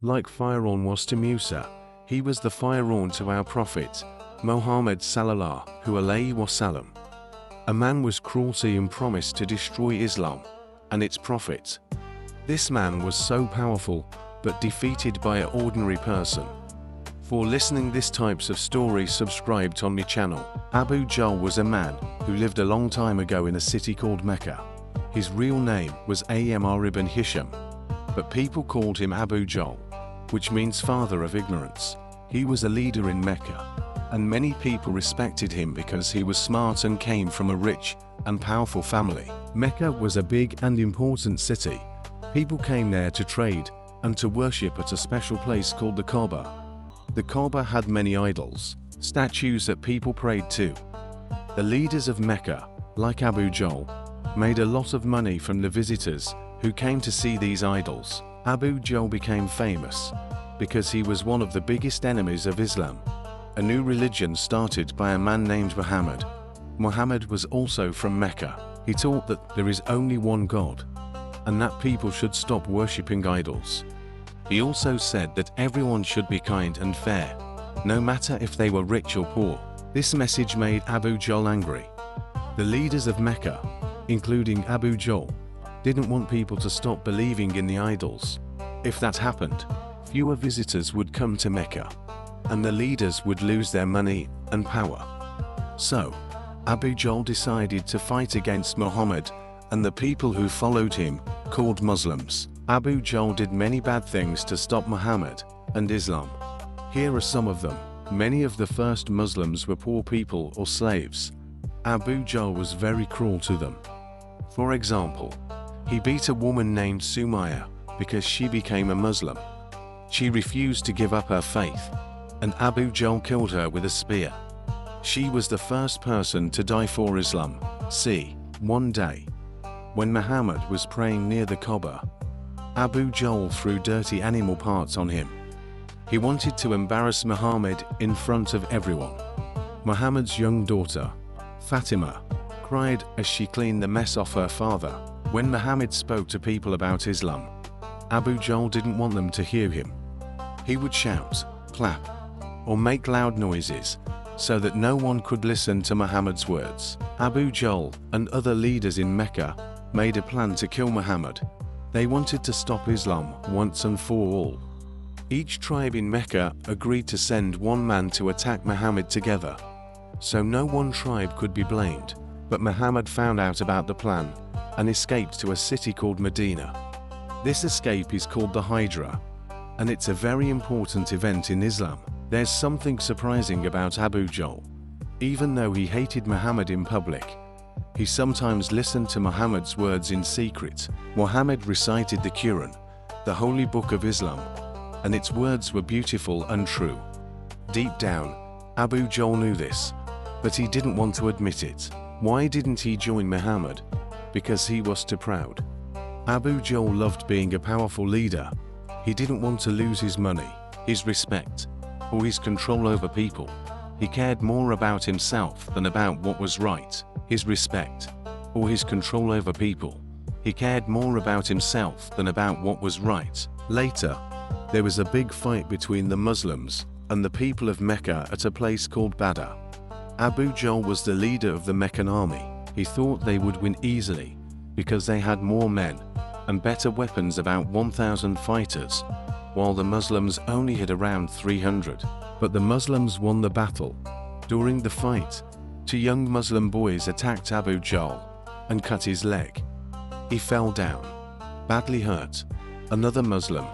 Like Pharaoh was to Musa, he was the Pharaoh to our Prophet, Muhammad sallallahu alaihi wasallam. A man was cruelty and promised to destroy Islam and its prophet. This man was so powerful, but defeated by an ordinary person. For listening this types of stories, subscribe to my channel. Abu Jahl was a man who lived a long time ago in a city called Mecca. His real name was Amr ibn Hisham, but people called him Abu Jahl, which means father of ignorance. He was a leader in Mecca, and many people respected him because he was smart and came from a rich and powerful family. Mecca was a big and important city. People came there to trade and to worship at a special place called the Kaaba. The Kaaba had many idols, statues that people prayed to. The leaders of Mecca, like Abu Jahl, made a lot of money from the visitors who came to see these idols. Abu Jahl became famous because he was one of the biggest enemies of Islam. A new religion started by a man named Muhammad. Muhammad was also from Mecca. He taught that there is only one God, and that people should stop worshipping idols. He also said that everyone should be kind and fair, no matter if they were rich or poor. This message made Abu Jahl angry. The leaders of Mecca, including Abu Jahl, didn't want people to stop believing in the idols. If that happened, fewer visitors would come to Mecca, and the leaders would lose their money and power. So, Abu Jahl decided to fight against Muhammad and the people who followed him, called Muslims. Abu Jahl did many bad things to stop Muhammad and Islam. Here are some of them. Many of the first Muslims were poor people or slaves. Abu Jahl was very cruel to them. For example, he beat a woman named Sumayya because she became a Muslim. She refused to give up her faith, and Abu Jahl killed her with a spear. She was the first person to die for Islam. See, one day, when Muhammad was praying near the Kaaba, Abu Jahl threw dirty animal parts on him. He wanted to embarrass Muhammad in front of everyone. Muhammad's young daughter, Fatima, cried as she cleaned the mess off her father. When Muhammad spoke to people about Islam, Abu Jahl didn't want them to hear him. He would shout, clap, or make loud noises so that no one could listen to Muhammad's words. Abu Jahl and other leaders in Mecca made a plan to kill Muhammad. They wanted to stop Islam once and for all. Each tribe in Mecca agreed to send one man to attack Muhammad together, so no one tribe could be blamed. But Muhammad found out about the plan and escaped to a city called Medina. This escape is called the Hijra, and it's a very important event in Islam. There's something surprising about Abu Jahl. Even though he hated Muhammad in public, he sometimes listened to Muhammad's words in secret. Muhammad recited the Quran, the holy book of Islam, and its words were beautiful and true. Deep down, Abu Jahl knew this, but he didn't want to admit it. Why didn't he join Muhammad? Because he was too proud. Abu Jahl loved being a powerful leader. He didn't want to lose his money, his respect, or his control over people. He cared more about himself than about what was right, his respect, or his control over people. He cared more about himself than about what was right. Later, there was a big fight between the Muslims and the people of Mecca at a place called Badr. Abu Jahl was the leader of the Meccan army. He thought they would win easily because they had more men and better weapons, about 1,000 fighters, while the Muslims only had around 300. But the Muslims won the battle. During the fight, two young Muslim boys attacked Abu Jahl and cut his leg. He fell down, badly hurt. Another Muslim,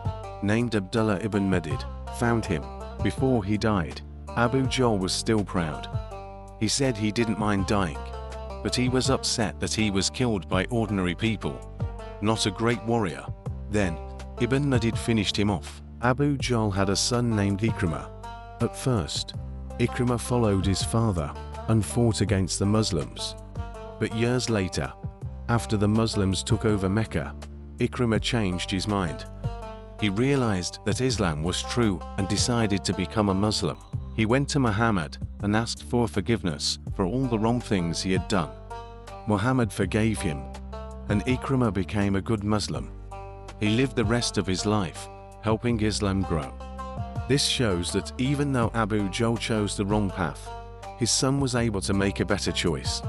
named Abdullah ibn Madid, found him. Before he died, Abu Jahl was still proud. He said he didn't mind dying, but he was upset that he was killed by ordinary people, not a great warrior. Then, Ibn Madid finished him off. Abu Jahl had a son named Ikrimah. At first, Ikrimah followed his father and fought against the Muslims. But years later, after the Muslims took over Mecca, Ikrimah changed his mind. He realized that Islam was true and decided to become a Muslim. He went to Muhammad and asked for forgiveness for all the wrong things he had done. Muhammad forgave him, and Ikrimah became a good Muslim. He lived the rest of his life helping Islam grow. This shows that even though Abu Jahl chose the wrong path, his son was able to make a better choice.